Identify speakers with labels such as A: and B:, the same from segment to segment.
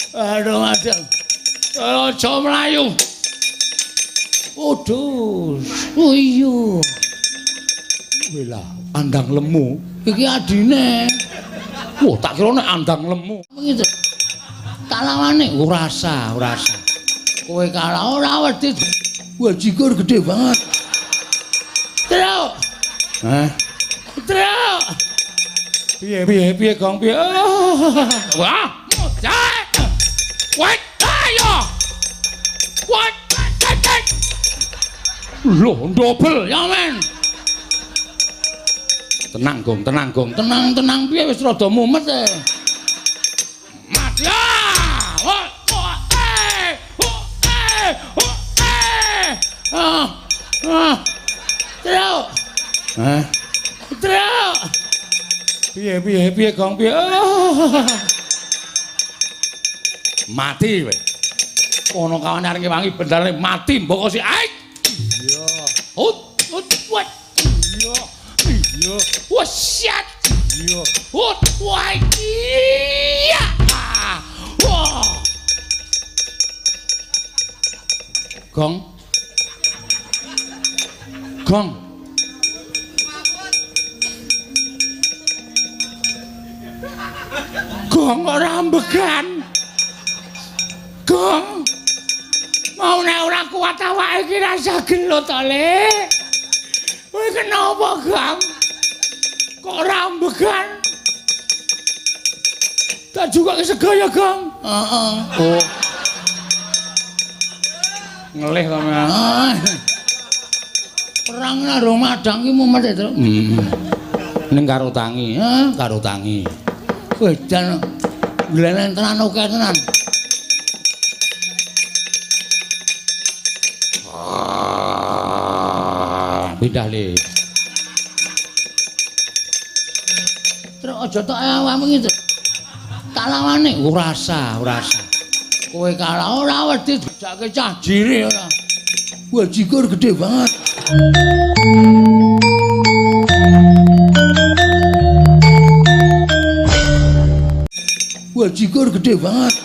A: Aduh, madang. Aja mlayu. Waduh. Oh iya. Wela, andang lemu. Iki adine. Wah, tak kira nek andang lemu. Begitu. Tak lawane ora usah. Kowe kalah ora wedi. Wah, jikur gede banget. Truk. Hah? Truk. Piye Gong piye? Wah, mojak. Wait, ayo. What? Loh, double ya men. Tenang Gong. Tenang piye wis rada mumet e. Mat ya. Truk. Hah? Truk. Piye Gong piye? Mati kowe. Ono kawan areng wangi bendarane mati mbok si aik. Iya. What? Iya. Wah, shit. Iya. Wah, iya. Wah. Gong. Gong ora ambegan. Gong. Mau nek ora kuat awake iki rasa gelut to, Le. Kowe kenapa, Gong? Kok ora ambegan? Tak juga segaya, Gong. Heeh. Oh. Ngelih to, perang karo madang ki mumet to. Ning karo tangi, karo tangi. Kowe jan glenen tenan oke tenan. Pindah Le. Terus aja tok awakmu iki. Tak lawane ora usah. Kowe kalah ora wedi dijake cah jire ora. Wah, jikur gede banget. Wah, jikur gede banget.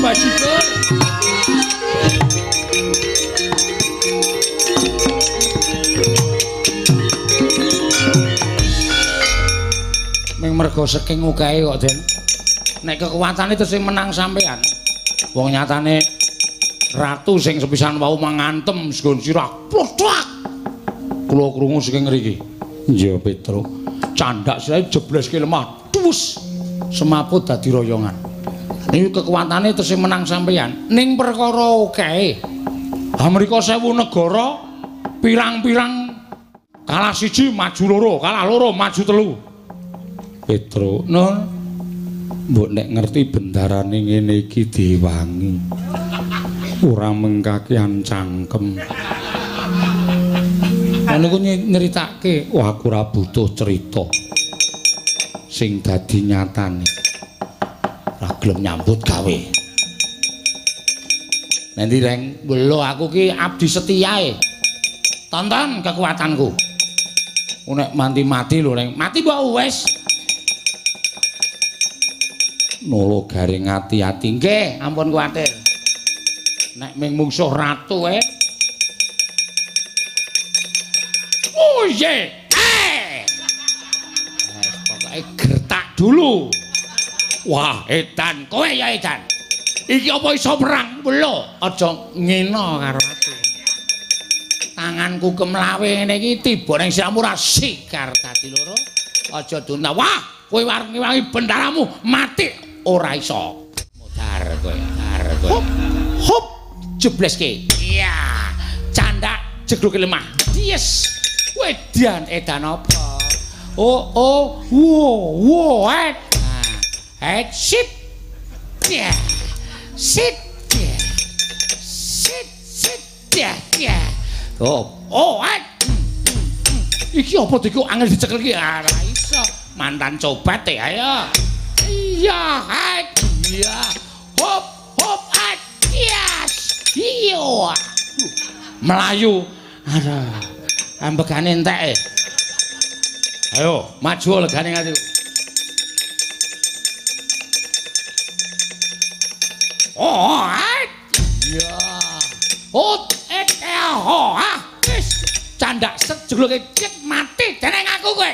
A: Bajigur. Ming mergo saking ukae kok, Den. Nek kekuatane terus sing menang sampean. Wong nyatane ratu sing sepisan wau mangantem sgon sirah. Plodak. Kula krungu saking ngriki. Iya, Petruk. Candak sirahe jebleske lemah. Tuwus. Semaput dadi royongan. Ini kekuatannya terus menang sampeyan ning perkara oke. Amerika 1000 negara pirang-pirang kalah siji maju loro, kalah loro maju telu. Petro, no, mbok nek ngerti bendarane ngene iki diwangi. Ora mengkakean cangkem. Ana ku nyeritake, wah aku ora butuh cerita. Sing dadi nyatane. Ora gelem nyambut gawe. Nanti reng, lho aku ki abdi setiae. Tonton kekuatanku. Nek mati lho reng, mati mbok wis. Nolo garing ati-ati nggih, ampun kuwatir. Nek ming mungsuh ratu Oh ye. Pokoke gertak dulu. Wah, edan, kowe ya edan. Iki apa iso perang? Lho, aja ngena karo aku. Tanganku kemlawe ngene iki tiba ning siramu ra sikar dadi loro. Aja dunta. Wah, kowe wangi bendaramu mati ora iso. Modar kowe, hop, jebleske. Iya. Candak jegluke lemah. Yes. Wedan edan apa? Wow, sit. Yeah. Sit. Oh, iki apa diku angel dicekel iki? Ora iso. Mantan cobat ayo. Iya, iya. Hop, hop, yes. Iya. Melayu. Aduh. Ambegane entek. Ayo, maju legane ngati. Oh, iya. Oh, wis candak sejuluke cek mati dening aku kowe.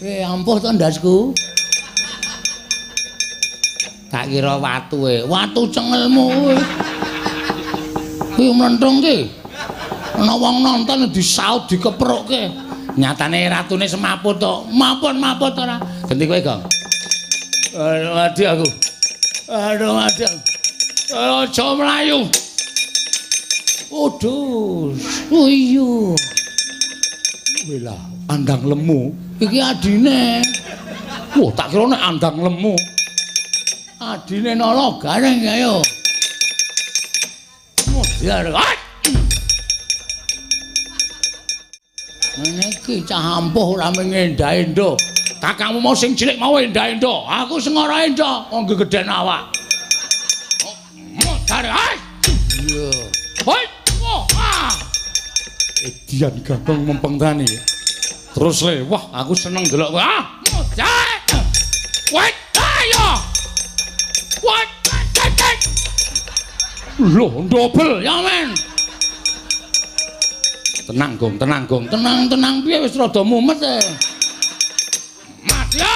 A: Ampuh to ndasku. Tak kira watuke, watu cengelmu kowe. Kuwi mlenthung ki. Ana wong nonton disaut dikeprokke. Nyatane ratune semaput to. Mapun-maput ora. Genti kowe, Gong. Aduh, mati aku. Aduh, mati. Aja mlayu. Waduh. Oh iya. Wela, andang lemu. Iki adine. Wah, tak kira nek andang lemu. Adine nala gareng ayo. Modiar. Ngene iki cah ampuh ora mengendha-endha. Kakangmu mau sing cilik mau endha-endha. Aku sing ora endha, wong gegeden awak. Modiar. Iya. Hoi. Edian gabung mempengtani. Terus le, wah aku seneng delok kowe. Modiar. Wait, ayo. What? Loh, double ya men. Tenang Gong, tenang Gong, tenang piye wis rada mumet e. Mas ya.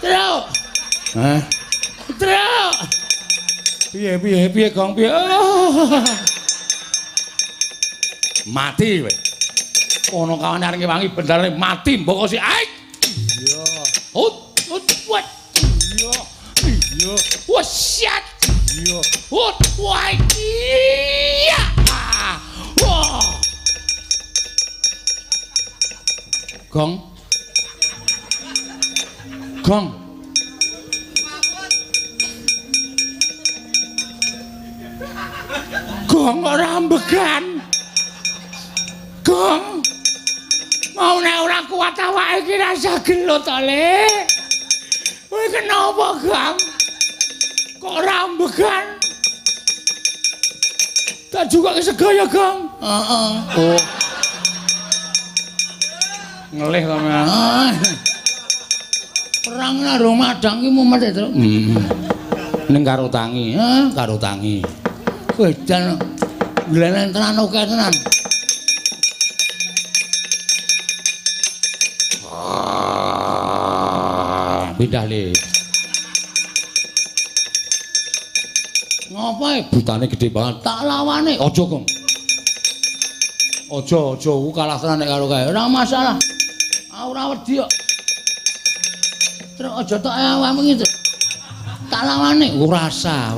A: Truk. Truk. Piye Gong piye? Mati kowe. Ono kawane areng wangi bendare mati mbok si aik. Iya. What? Iya. Iya. Wah, shit. Iya. Wah, iya. Wah. Gong. Gong ora ambegan. Gong. Mau nek ora kuat awake iki rasa gelut to, Le. Kowe kenapa, Gong? Kok ora ambegan? Tak juga ke segaya, Gong. Heeh. Oh. Ngelih to, men. Perang karo madang iki mumet to. Ning karo tangi, karo tangi. Kowe jan glenen tenan oke tenan. Pindah le. Ngapae butane gede banget? Tak lawane. Aja, Gong. Aja, ku kalah tenan nek karo kae. Ora masalah. Ora wedi kok. Terus aja tok awakmu iki. Tak lawane. Ora usah.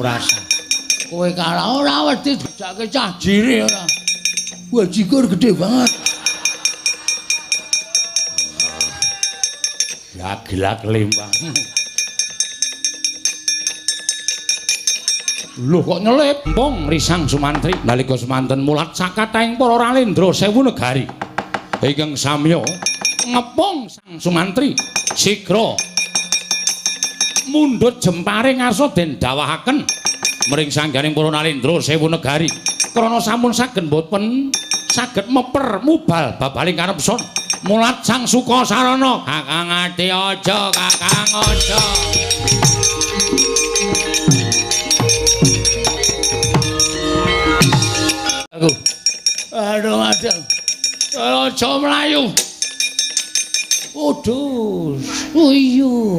A: Kowe kalah ora wedi dijake cah jire ora. Wah, jikur gede banget. Ya gila kelimpang. Lho kok nyelip? Empong risang Sumantri nalika semanten mulat sakataing para ralendra 1000 negari. Ingkang samya ngepong Sang Sumantri sigra mundhut jempare ngarsa den dawahaken mring sangganing para ralendra 1000 negari. Krana sampun saged boten saged meper mubal babaling karepson. Mulat Sang Sukasarana, Kakang ati aja, Kakang aja. Aduh, madang. Aja mlayu. Waduh, oh iya.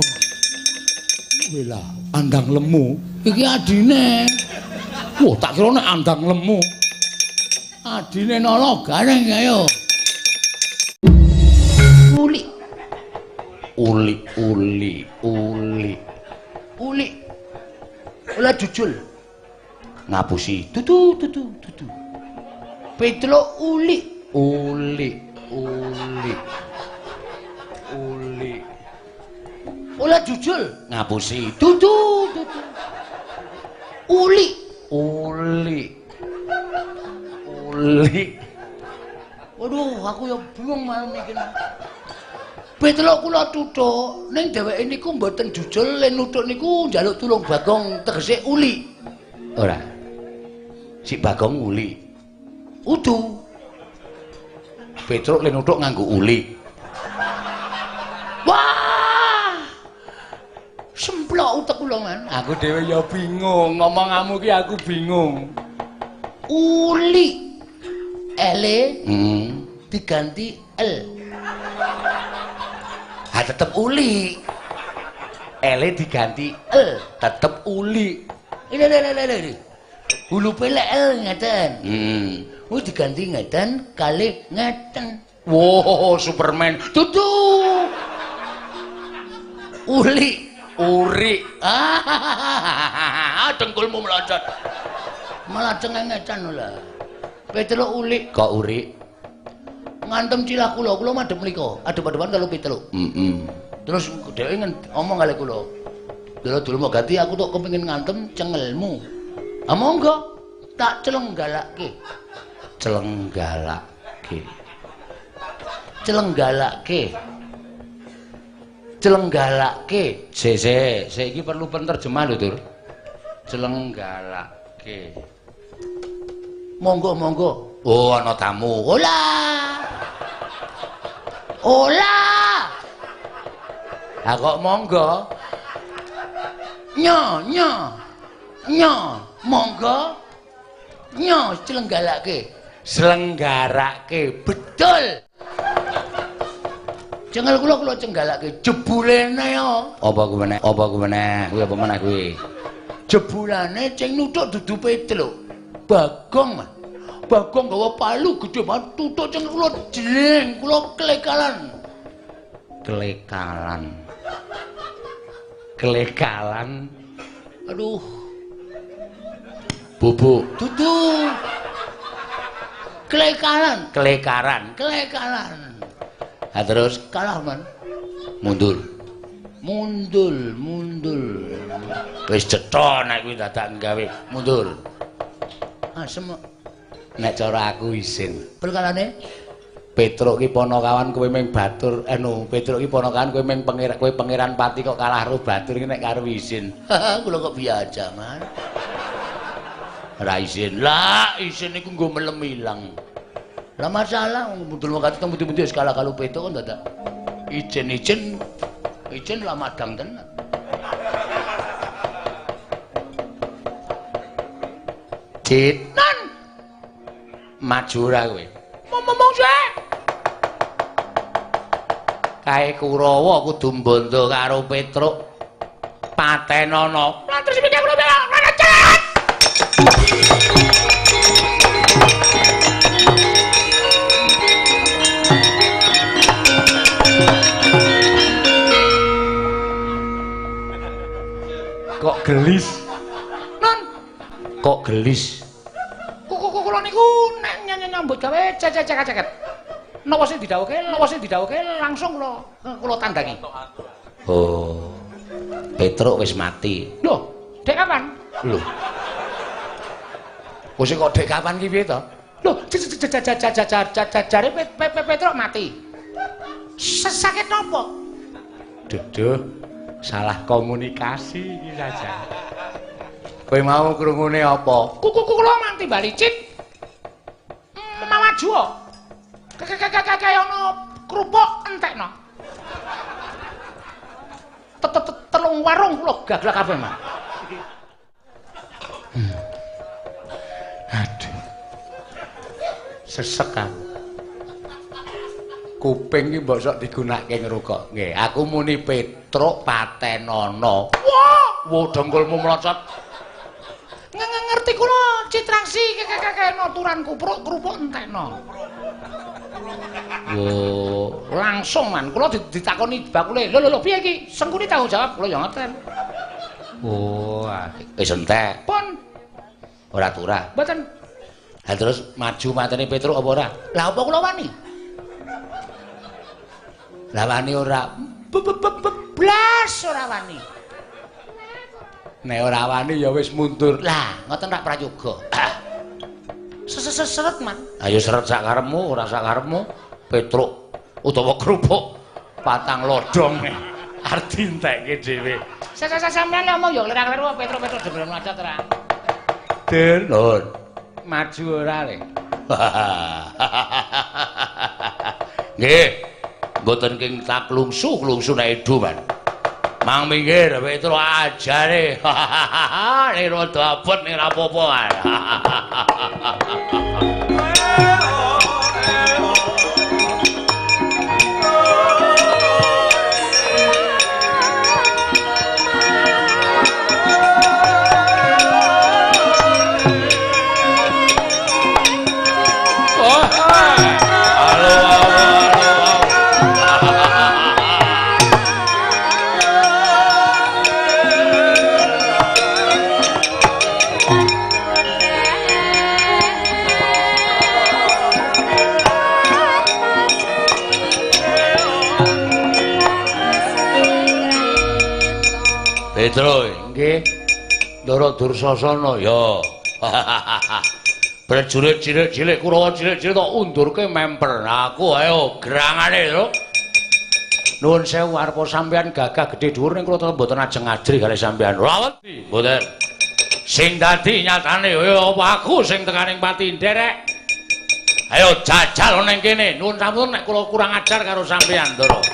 A: Wela, andang lemu. Iki adine. Wah, tak kira nek andang lemu. Adine nala gareng ayo. Uli. Ola jujul. Ngapusi. Tutu. Petro uli.
B: Oleh jujul.
A: Ngapusi.
B: Dudu. Uli. Waduh, aku ya bingung malam iki. Petelok kula tuthuk ning dheweke niku mboten jujul len nuthuk niku njaluk tulung Bagong tegese uli.
A: Ora. Si Bagong uli.
B: Udu.
A: Petruk len nuthuk nganggo uli.
B: Wah! Semplok utek kula man.
A: Aku dhewe ya bingung, ngomonganmu ki aku bingung.
B: Uli. L diganti L.
A: Tetep uli. L diganti L, tetep uli.
B: Ini. Hulu pelek L ngeten. Diganti ngeten kali ngeten.
A: Wow, Superman.
B: Dudu. Uli.
A: Uri.
B: Dengkulmu melocot. Malah cengengecan lah. Peteluk uli.
A: Kok uri?
B: Ngantem cilah kula madhep mriko, adep-adepan karo Peteluk. Terus dhewe ngomong kali kula. Dulu mau ganti aku tok kepengin ngantem cengelmu. Monggo tak celenggalakke.
A: Sik iki perlu penerjemah lho, Dur. Celenggalakke.
B: Monggo.
A: Oh, ana tamu.
B: Ola.
A: Ha kok monggo?
B: Nyo. Monggo. Nyo
A: Selenggarake.
B: Betul. Cengel kula cenggalake jebulene yo.
A: Apa ku meneh? Kuwi apa meneh kuwi?
B: Jebulane ceng nuthuk dudu Peteluk. Bagong man. Bagong gawa palu gedhe banget tutuk ceng kula jling, kula klekalan. Aduh.
A: Bubuk.
B: Dudu. Klekaran.
A: Terus
B: Kalah man.
A: mundur. Wis cetha nek kuwi dadak gawe mundur.
B: Asem.
A: Nek cara aku isin.
B: Perkarane
A: Petruk ki ponokawan kowe ming batur, Petruk ki ponokawan kowe ming pangeran pati kok kalah karo batur iki nek karo isin.
B: Kula kok biasa, Man.
A: Ora isin. Lah, isin iku nggo melem ilang.
B: Lah masalah mudul waktu temu-temu skala kalau Petruk kan dadak. Ijen lah madang tenan.
A: Nan. Maju ora kowe.
B: Ngomong sik.
A: Kae Kurawa kudu mbondo karo Petruk. Patenana.
B: Terus iki kula ana cet.
A: Kok gelis?
B: Non.
A: Kok gelis?
B: Kula niku nek nyambut gawe cecek-ceket. Napa sing didhawuhke langsung kula tandangi.
A: Oh. Petruk wis mati.
B: Lho, dek kapan?
A: Lho. Kok sing kok dek kapan ki piye to?
B: Lho, jare Petruk mati. Sakit napa?
A: Duduh, salah komunikasi iki saja. Kowe mau krungune apa?
B: Kula manti balicit. Maju. Kaya ana krupuk entekno. Telung warung kula gaglak kabeh, Mas.
A: Aduh. Sesek aku. Kuping iki mbok sok digunakake ngrokok. Nggih, aku muni Petruk Patenana. Wah, dengkulmu melocot.
B: Ngerti kula citraksi kaya turan krupuk entekno.
A: Wo,
B: langsung man kula ditakoni bakule. Lho piye iki? Sengkuni tanggung jawab kula ya ngeten.
A: Oh, wis entek.
B: Pun
A: Ora turah.
B: mboten.
A: Ha terus maju matene Petruk apa ora?
B: Lah apa kula wani?
A: Lah wani ora.
B: blas ora wani.
A: Nek ora wani ya wis mundur.
B: Lah, ngoten rak prayoga. Seret man.
A: Ayo seret sak karepmu, ora sak karepmu. Petruk utawa kerupuk patang lodong arti entekke dhewe.
B: Sampeyan ngomong ya lirang-liru Petruk demen macet ra.
A: Den, maju ora le. Nggih. Mboten king tak klungsu nek edu man. Mang minggir Petruk ajare. Nek rada abot nek ora apa-apa. Petruk, nggih. Ndara Dursasana ya. Prajurit cilik-cilik Kurawa cilik-cilik tok undurke memper. Aku ayo gerangane lho. Nuwun sewu arepa sampeyan gagah gedhe dhuwur ning kula tetep mboten ajeng ajri kalih sampeyan. Rawet mboten. Sing dadi nyatane ya apa aku sing tekaning pati nderek. Ayo jajal ning kene. Nuwun sampun nek kula kurang ajar karo sampeyan, Ndara.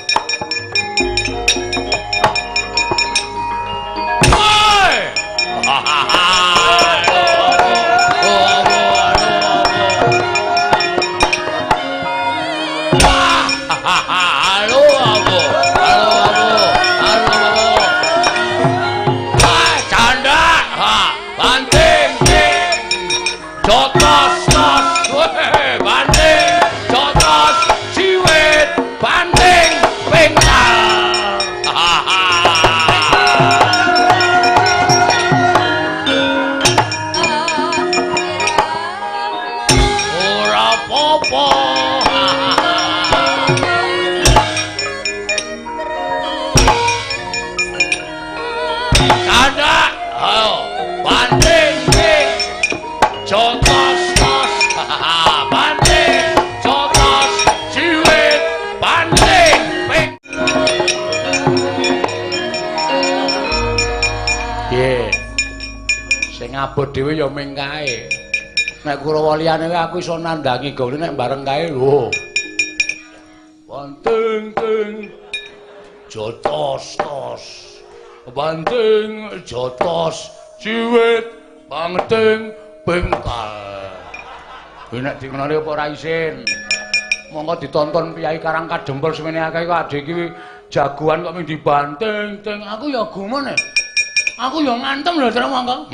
A: Abot dhewe ya ming kae. Nek Kurawa liyane aku iso nandangi gawe nek bareng kae lho. Banting ting jotos-tos. Banting jotos ciwit banting bengkal. Nek dikenali apa ora isin. Monggo ditonton Piyai Karang Kadempel semene akeh kok adhe iki jagoan kok ming dibanting ting. Aku ya gumun e. Aku ya ngantem lho, Tru monggo.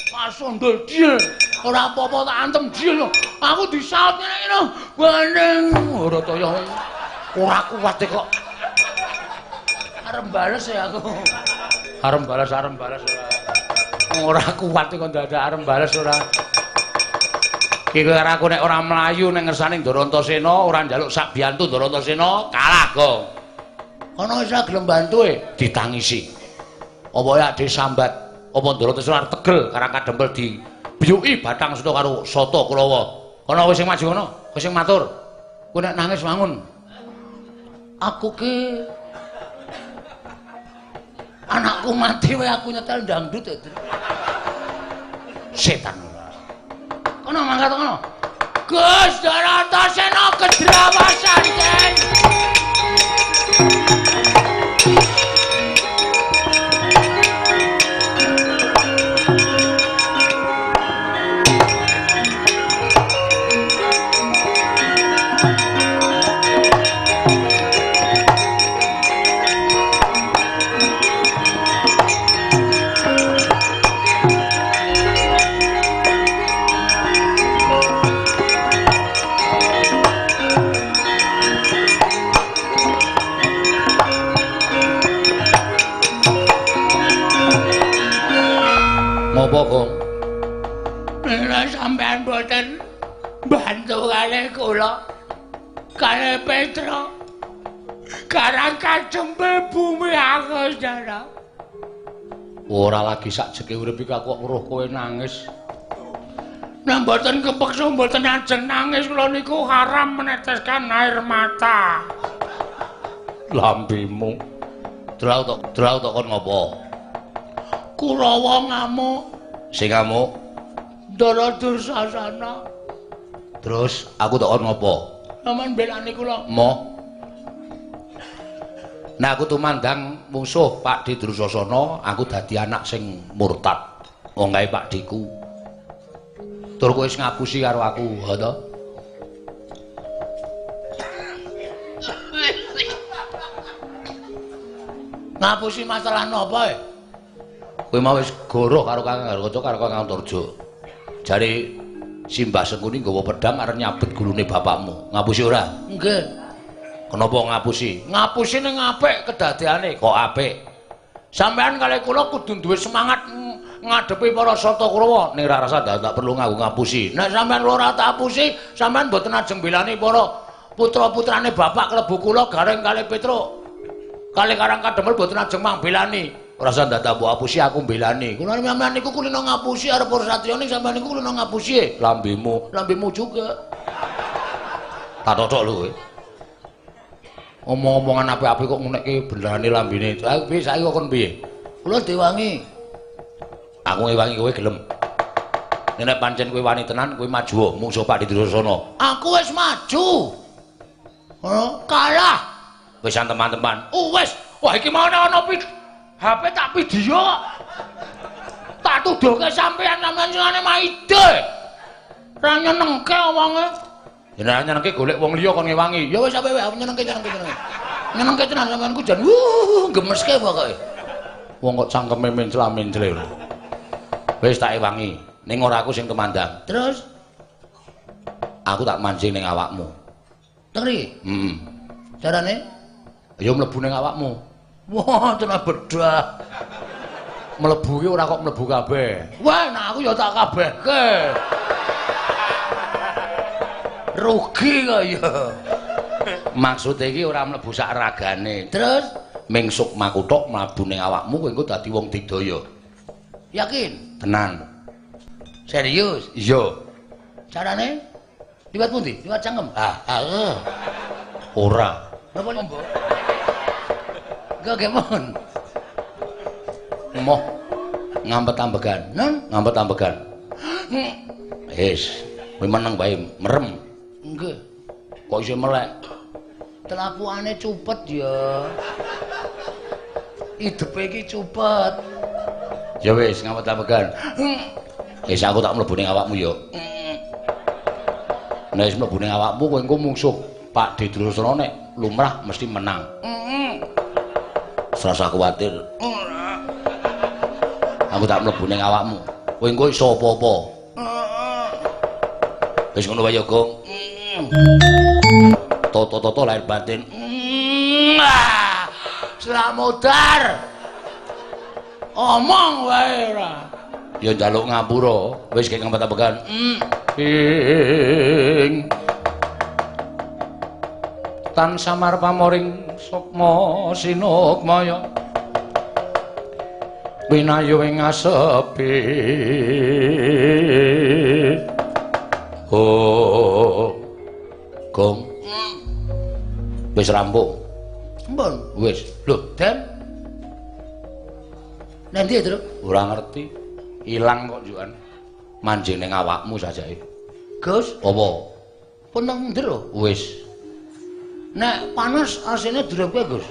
A: Pasondol dia ora apa-apa tak antem dia lho. Aku disaut ngene lho. Bandeng ora toyo. Ora kuat kok. Arep bales ya aku. Arep bales ora. Ora kuat kok dadak arep bales ora. Iki karo aku nek ora mlayu ning ngersane Ndarantasena, ora njaluk sak biyantu Ndarantasena, kalah kok. Ana isa gelem bantu ditangisi. Apa ya disambat? Apa Ndarantasena arep tegel Karang Kadempel dibiyuki Bathang Seta karo Sata Kurawa. Ana wis sing maju ngono, wis sing matur. Kowe nek nangis wangun. Aku ki anakku mati wae aku nyetel dangdut ya. Setan. Kono mangkat kono. Gus Ndarantasena kedrawasan den. Ngopo, Kong? Nek sampean boten bantu kalih kula, kalih Petruk, Garang kacempel bumi aku Jara.
B: Ora lagi sak jeke urip iki aku weruh kowe nangis.
A: Nek mboten kepeksa mboten ajeng nangis kula niku haram meneteskan air mata.
B: Lambemu. Draw tok kon ngopo?
A: Kurawa ngamuk.
B: Sing ngamuk
A: Ndara Dursasana.
B: terus aku tok kon ngopo?
A: Sampeyan belani kula.
B: Mo. Nah aku tumandang musuh Pak Di Dursasana, aku dadi anak sing murtad. Wong kae Pak Diku. Tur kowe wis ngapusi karo aku, ha to?
A: Ngapusi masalah napa?
B: Kowe mau wis goroh karo Kakang Gargoco karo Kakang Turjo. Jare Simbah Sengkuni nggawa pedang arep nyabet gulune bapakmu. Ngapusi ora?
A: Nggih.
B: Kenapa ngapusi?
A: Ngapusi ning apik kedadeane.
B: Kok apik?
A: Sampeyan kalih kula kudu duwe semangat ngadepi para Sata Kurawa.
B: Ning ra rasa tak perlu ngapusi.
A: Nek sampeyan ora tak apusi, sampeyan mboten ajeng belani para putra-putrane bapak klebu kula Gareng kalih Petruk. Kalih Karang Kademel mboten ajeng mangbelani.
B: Ora usah tak mbok apusi aku mbelani.
A: Kula sampeyan niku kulino ngapusi arep para satriya ning sampeyan niku kulino ngapusi.
B: Lambemu
A: juga.
B: Tak totok lho kowe. Omong-omongan apik-apik kok ngunekke benerane lambene. Aku piye saiki kok kon piye?
A: Kula diwangi.
B: Aku ngewangi kowe gelem. Nek pancen kowe wani tenan, kowe maju musuh Pak Di Dursasana.
A: Aku wis maju. Kalah.
B: Wis teman-teman.
A: Wis. Wah iki mau ana HP tak video. Tak tuduhke sampeyan singane maide. Ra nyenengke omonge.
B: Yen nyenengke golek wong liya kon ngewangi.
A: Ya wis sampe wae nyenengke. Nyenengke tenan sampeyanku jan gemeske pokoke.
B: Wong kok cangkeme mencla-mencle. Wis tak ewangi. Ning ora aku sing temandang.
A: Terus
B: aku tak mancing ning awakmu.
A: Tengri? Carane?
B: Ya mlebu ning awakmu.
A: Wah, tenan bedah.
B: Mlebu ki ora kok mlebu kabeh.
A: Wah, nah aku ya tak kabehke. Rugi kok ya.
B: Maksud iki ora mlebu sak ragane.
A: Terus
B: ming sukmaku tok mlebu ning awakmu kowe engko dadi wong digdaya.
A: Yakin?
B: Tenan.
A: Serius?
B: Iya.
A: Carane? Liwat pundi? Liwat cangkem?
B: Ora.
A: Napa nyombo? Gagemon.
B: Moh ngampet ambegan. Ngampet ambegan. Wis, kowe meneng bae, merem.
A: Nggih.
B: Kok iso melek?
A: Telapuane cupet ya. Hidupe iki cupet.
B: Ya wis, ngampet ambegan. Wis aku tak mlebu ning awakmu ya. Nek wis mlebu ning awakmu kowe engko mungsuh Pak Di Dursasana nek lumrah mesti menang. Rasa kuwatir. Aku tak mlebu ning awakmu. Kowe engko iso apa-apa. Wis ngono wae ya, Gong. Toto-toto lahir batin.
A: Slamodar. Omong wae ora.
B: Ya njaluk ngapura. Wis kek ngampet ambegan. Ing tan samar pamoring sukma sinukmaya winayu ing asepi Gong wis rampung
A: Mbon
B: wis lho
A: Den Nanti ya, Truk?
B: ora ngerti ilang kok jukan manjing ning awakmu sajake
A: Gus
B: apa
A: pun nang ndero
B: wis
A: nek panas asine durung kowe Gus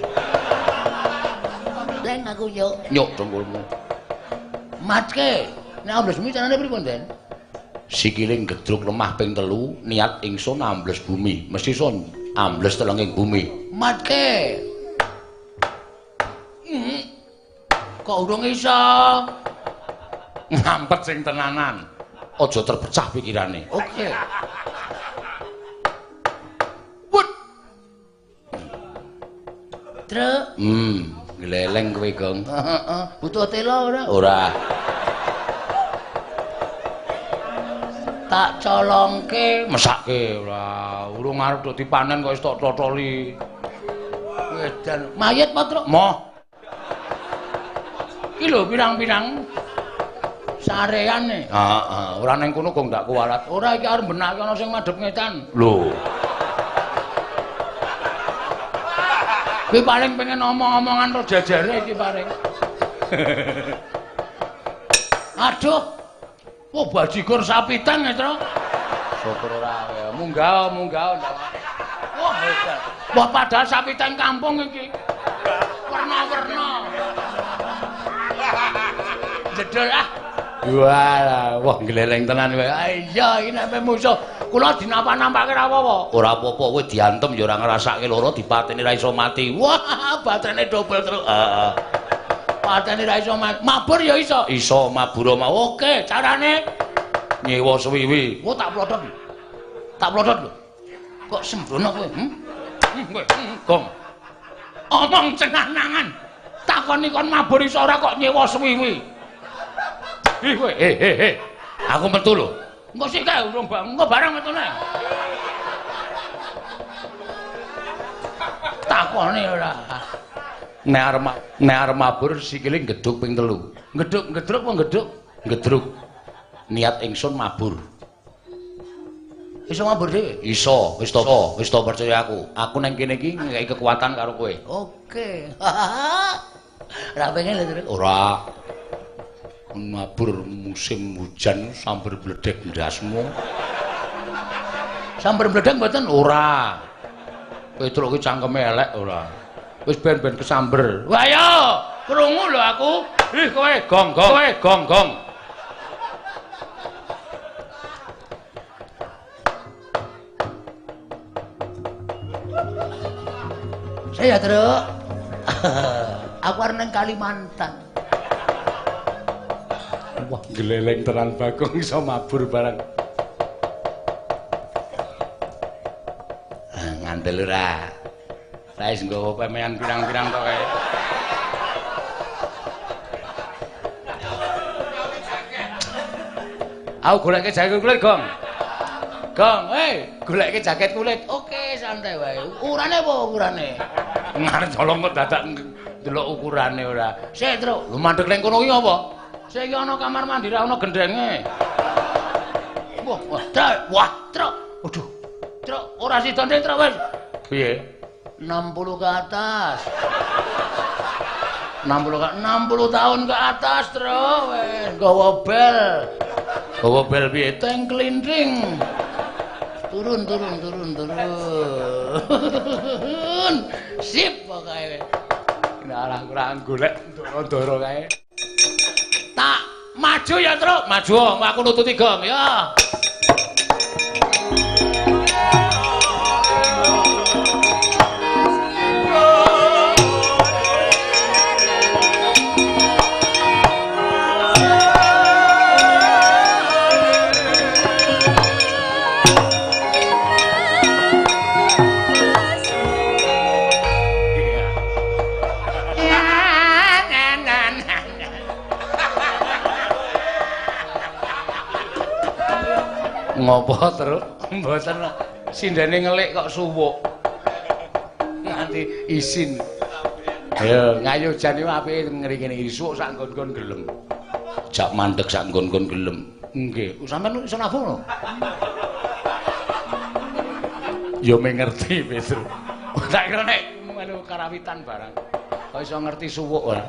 A: Leng aku yo
B: nyuk dengkulmu
A: matke nek ambles bumi carane pripun Den
B: sikile gedruk lemah ping 3 niat ingsun ambles bumi mesti son ambles telenging bumi
A: matke kok urung iso
B: ngampet sing tenanan aja terpecah pikirane
A: oke Wut Truk
B: gleleng kowe Gong
A: butuh tela ora
B: ora
A: tak colongke
B: mesake ora urung arep do dipanen kok wis tok totoli Edan mayit apa, Truk?
A: Moh.
B: Iki lho pirang-pirang sareane.
A: Heeh, ora ning kono kok ndak kuwalat.
B: Ora iki arep benake ana sing madhep ngetan.
A: Lho.
B: Kuwi paling pengen omong-omongan ro jajare iki paling. Aduh. Oh, bajigur sapitan ya, Tru.
A: Syukur ora munggah.
B: Wah, hebat. Wah, padahal sapitan kampung iki. Warna-warna. Jedul ah.
A: Walah, wah gleleng tenan kowe.
B: Iya, iki nek musuh kula dinampak-nampake ra apa-apa.
A: Ora apa-apa kowe diantem ya ora ngrasake lara dipateni ra iso mati.
B: Wah, baterene dobel terus. Heeh. Pateni ra iso mabur ya iso.
A: Iso mabura mau.
B: Oke, carane
A: Nyewa suwiwi.
B: oh tak plotot. Tak plotot lho. Kok sembrono kowe? Kowe, Gong. Omong cenah-nangan. Takoni kon mabur iso ora kok nyewa suwiwi. Ih kowe,
A: Aku metu lho.
B: engko sik kae urung engko barang metune. Takoni ora.
A: Nek arep mabur sikile gedhuk ping 3.
B: Gedhuk apa gedhuk?
A: Gedruk. Niat ingsun mabur.
B: Iso mabur dhewe?
A: Iso, wis to percaya aku. Aku nang kene iki ngeki kekuatan karo kowe.
B: Oke. Ra pengen lho, Truk.
A: Ora. Mabur musim hujan sambar bledek ndasmu.
B: Sambar bledek mboten?
A: Ora. Petruk ki cangkeme elek ora. Wis ben-ben kesamber.
B: Wah yo, krungu lho aku.
A: Ih kowe gong.
B: Saya Truk. Aku arep nang Kalimantan.
A: Wah, gleleng tenan Bagong iso mabur barang.
B: Ngandel ora. Saya wis nggawa pemean pirang-pirang tok kae.
A: Aku goleke jaket kulit, Gong.
B: Gong, goleke jaket kulit. Oke, santai wae. Ukurane apa ukurane?
A: Ngarep colong kok dadak ndelok ukurane ora.
B: Sik, Truk.
A: Lu mandek ning kono ki apa?
B: Sik iki ana kamar mandi ra ana gendenge. Wah, Truk. Waduh. Truk, ora sidone, Truk wis.
A: Piye?
B: 60 ke atas. 60 tahun ke atas, Truk. Wis nggawa bel.
A: Bawa bel piye?
B: Teng klindring. Turun. Sip pokoke.
A: Nah, kurang golek ndoro-ndoro kae.
B: Tak maju ya, Truk.
A: Maju, aku nututi Gong ya. Ngopo terus? Mboten sindene ngelik kok suwuk. Nganti isin. Ayo ngayu jan iki apike ngrikene isuk sak nggon-nggon gelem. Jak mandeg sak nggon-nggon gelem. Nggih, sampeyan iso nabung lho. Ya mengerti Petru. Tak kira nek melu karawitan barang. Kok iso ngerti suwuk ora?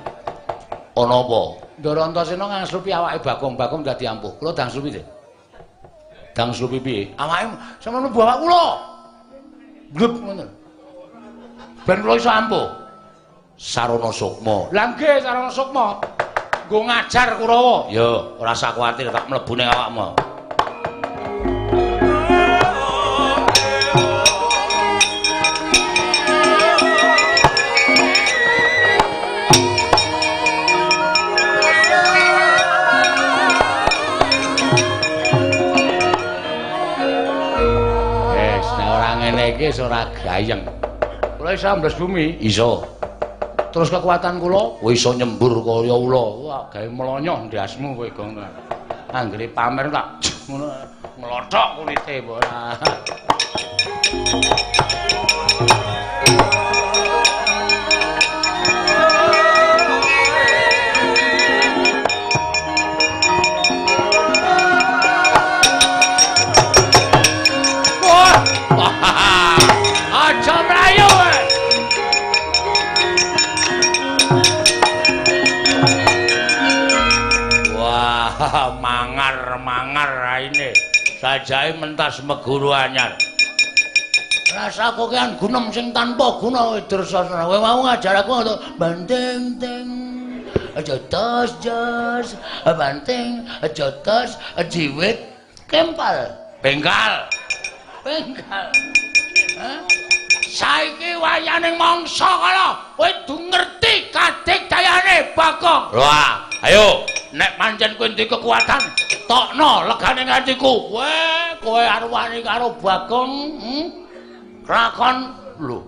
A: Ana apa? Ndara Antasena ngangslupi awake Bagong dadi ampuh. Kula dang slupi sih. Dang slupi piye?
B: Awake sampeyan mlebu awak kula. Bleb ngoten. Ben kula iso ampuh.
A: Sarana Sukma.
B: Lah nggih Sarana Sukma. Nggo ngajar Kurawa.
A: Ya, ora usah kuwatir tak mlebu ning awakmu. Iki ora gayeng.
B: Kula iso ambles bumi.
A: Iso.
B: Terus kekuatan kula
A: Kowe iso nyembur kaya ula.
B: wah gawe melonyoh ndasmu kowe Gong. Anggere pamer tak ngono nglothok kulite ora.
A: Mangar raine. Sajae mentas meguru anyar. Rasa kokean gunem sing tanpa guna Dursasana. Kowe mau ngajar aku untuk banting ting. Aja tos jos, banting, aja tos, jiwit, kempal, bengkal. Saiki wayaning mangsa kala kowe kudu ngerti kadigdayane Bagong. Wah, ayo nek pancen kowe duwe kekuatan, tokno legane ngatiku. Kowe arep wani karo Bagong, lakon lho.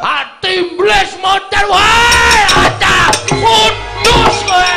A: Hati iblis motor wae, ada putus kowe.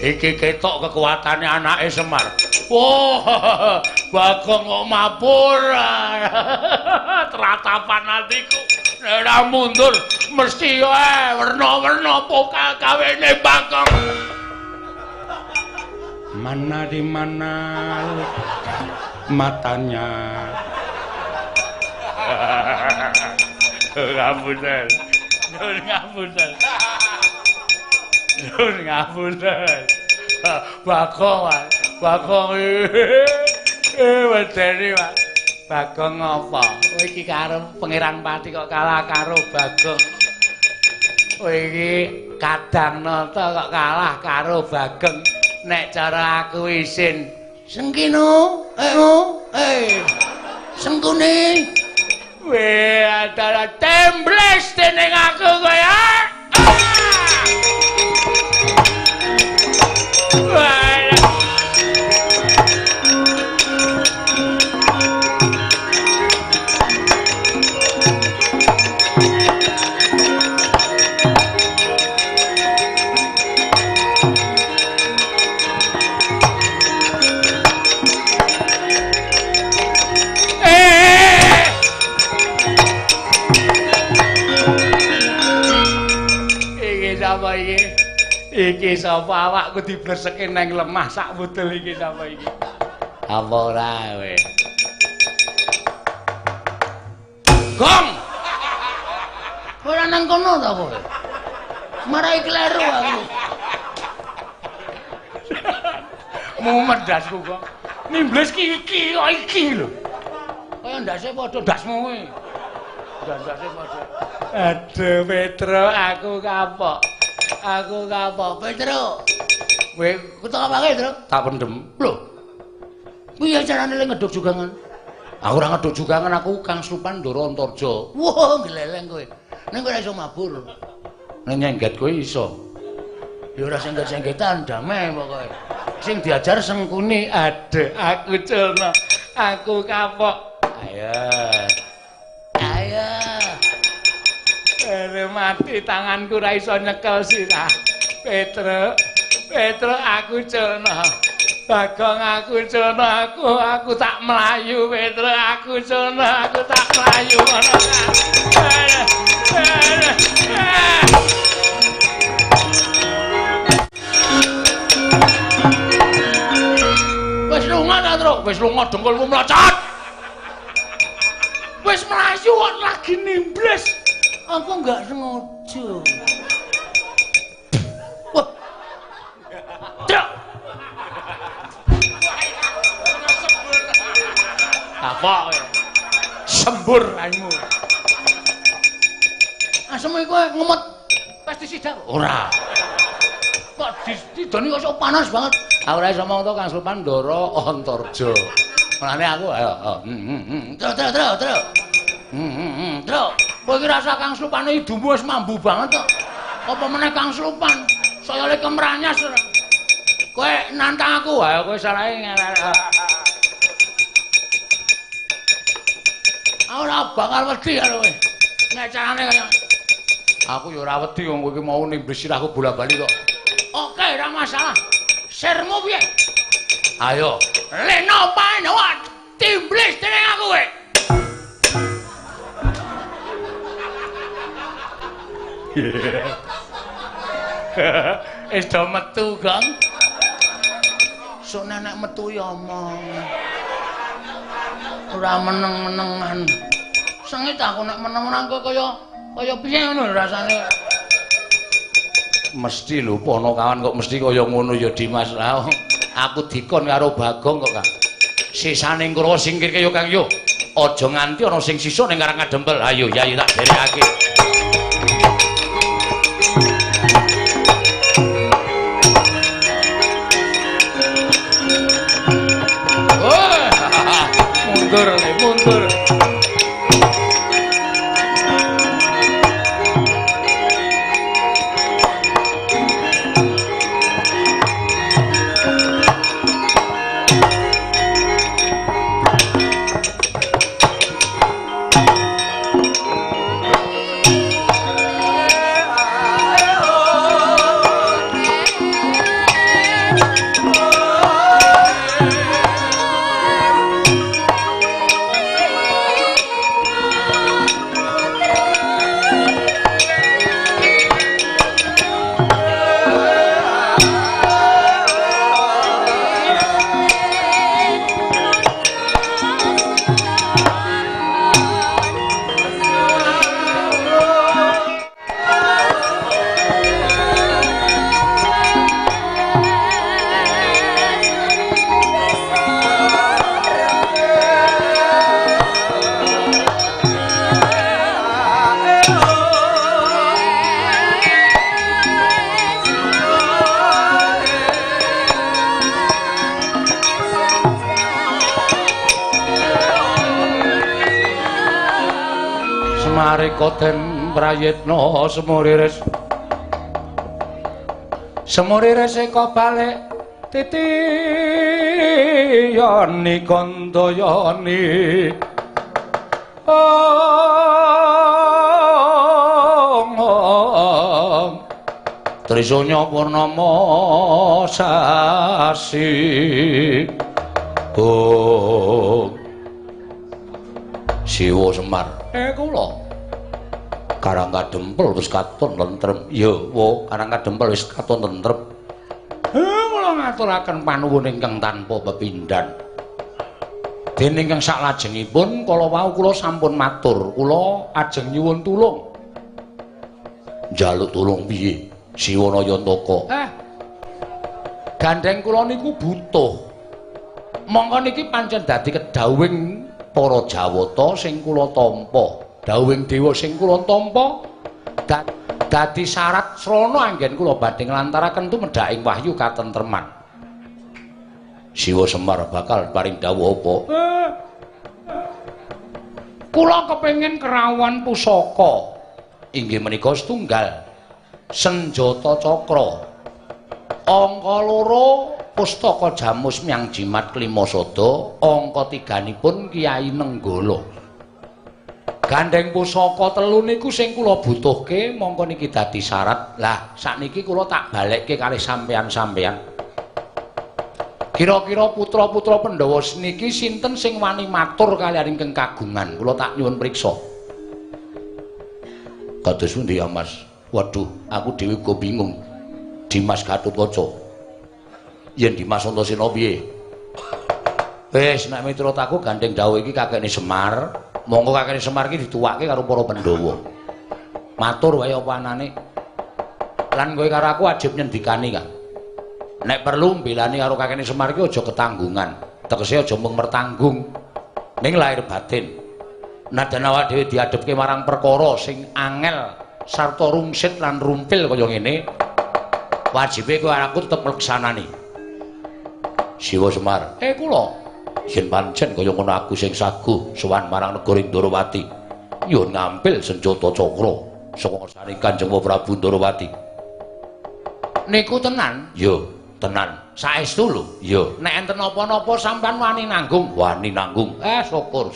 A: Iki ketok kekuatane anake Semar. Wah, Bagong kok mabur. Teratapan atiku. Nek ora mundur mesti werna-werna pokal kawene Bagong. Mana di mana matanya? Ngapunten. Ngapunten. Bagong wedeni Pak. Bagong apa? Kowe iki karo Pangeran Pati kok kalah karo Bagong. Kowe iki kadang nata kok kalah karo Bagong. Nek cara aku isin Sengkino, Sengkune. Weh, adalah tembles dening aku kowe ya. Iki sapa awakku dibleseke nang lemah sak wudel iki sapa iki? Apa ora kowe? Gong. Ora nang kono ta kowe? Marai kleru aku. Mau medasku kok. Nimbles iki kok iki lho. Kaya ndase padha dasmu kowe. Ndase padha. Aduh Petro, aku kapok. Petro. Kowe kutok apa kae, Tru? Tak pendem. Lho. Piye carane le ngeduk jugangan? Aku ora ngeduk jugangan, aku Kang Supandara Antarja. Wah, gleleng kowe. Ning kowe ora iso mabur. Ning nyengget kowe iso. Ya ora sengget-senggetan, damai pokoke. Sing diajar Sengkuni, aduh, aku culno. Aku kapok. Ayo. Mati tanganku ra iso nyekel sirah. Petro aku culno. Bagong aku culno, aku tak melayu. Petro aku culno, aku tak melayu ngono kan. Wis lunga ta, Tru? Wis lunga dengkulmu mlocot. Wis melayu kok lagi nimbles. Aku enggak sengaja. Wah. Truk. Apa kowe? Sembur raimu. Asem iku ngemot pestisida ora. Kok didoni kok sok panas banget. Ora iso ngomong to Kang Supandara Antarja. Mulane aku ayo. Truk. Truk. Kowe iki rasa Kang Supane idumu wis mambu banget kok. Apa meneh Kang Supan? Saya le kemranyas ora. Kowe nantang aku, ayo kowe salahe. Ora bakal wedi karo kowe. Nek carane kaya aku ya ora wedi wong kowe iki mau nimbles sirahku bola-bali kok. Oke, ora masalah. Sermu piye? Ayo, leno pae no timblis dening aku kowe.
B: Wis do metu, Gong. Sok nenek metu ya omong. Ora meneng-menengan. Sengit aku nek meneng-meneng kaya piye ngono rasane. Mesti lho pono kawan kok mesti kaya ngono ya Dimas. Lah aku dikon karo Bagong kok, Kang. Sisane Kurawa singkirke yo, Kang yo. Aja nganti ana sing sisa ning Karang Kadempel. Ayo Yayi tak derekake. Mundur. Koden prayitna semuriris eka balik titiyani kandayani Trisanya purnama sasi Siwa Semar kula Karang Kadempel wis katon tentrem. Ya, wo, Karang Kadempel wis katon tentrem. Kula ngaturaken panuwun ingkang tanpa pepindhan. Dene ingkang saklajengipun kala wau kula sampun matur, kula ajeng nyuwun tulung. Njaluk tulung piye? Siwana Yantaka. Gandeng kula niku butuh. Mongko niki pancen dadi kedhawuhing para Jawata sing kula tampa. Dawuhing dewa sing kula tampa dadi syarat srana anggen kula badhe nglantaraken tumedhaking wahyu katentreman. Siwa Semar bakal paring dawuh apa? Kula kepengin kerawan pusaka. Inggih menika setunggal senjata cakra. Angka 2 pustaka Jamus Myang Jimat Klimasada, angka 3-nipun Kyai Nenggala. Gandeng pusaka 3 niku sing kula butuhke mongko niki dadi syarat. Lah sakniki kula tak balekke kalih sampeyan-sampeyan. Kira-kira putra-putra Pandhawa niki sinten sing wani matur kaliyan ingkang kagungan? Kula tak nyuwun priksa. Kados pundi ya Mas? Waduh, aku dhewe uga bingung. Dimas Gatotkaca. Yen Dimas Antasena piye? Wis nek miturut aku gandeng dawuh iki kakekne Semar. Monggo kakekne Semar iki dituwake karo para Pandhawa. Matur wae apa anane. Lan kowe karo aku wajib nyendikani, Kang. Nek perlu mbelani karo kakekne Semar iki aja ketanggungan. Tegese aja mung mertanggung ning lahir batin. Nadan awak dhewe diadepke marang perkara sing angel sarta rungsit lan rumpil kaya ngene, wajibe kowe aku tetep mleksanani. Siwa Semar, kula yen pancen kaya ngono aku sing saguh sowan marang negara Ndorowati nyuwun ngambil senjata cakra saka saring Kanjeng Prabu Ndorowati. Niku tenan? Yo, tenan. Saestu lho. Yo. Nek enten apa-napa sampean wani nanggung? Wani nanggung. Syukur.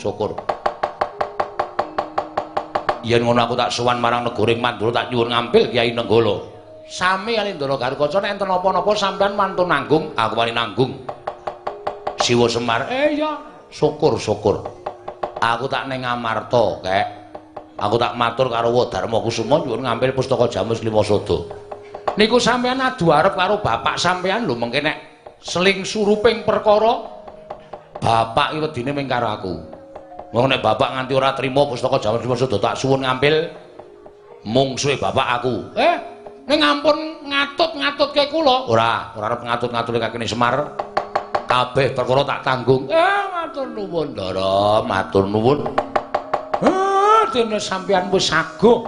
B: Yen ngono aku tak sowan marang negara Mandura tak nyuwun ngambil Kyai Nenggala. Sami kali Ndara Garkaca nek enten apa-napa sampean wantun nanggung, aku wani nanggung. Siwa Semar, iya, syukur. Aku tak ning Ngamarta, Kek. Aku tak matur karo Wadarma Kusuma nyuwun ngambil pustaka Jamus Lima Sada.
A: Niku sampeyan adu arep karo bapak sampeyan lho mengke nek seling suruping perkara bapak iki wedine ming karo aku. Wong nek bapak nganti ora trima pustaka Jamus Lima Sada tak suwun ngambil mungsuhe bapak aku. Ning ampun ngatut-ngatutke kula. Ora arep ngatut-ngatutke kakene Semar. Kabeh perkara tak tanggung. Matur nuwun, Ndara, matur nuwun. Dene sampeyan wis saguh.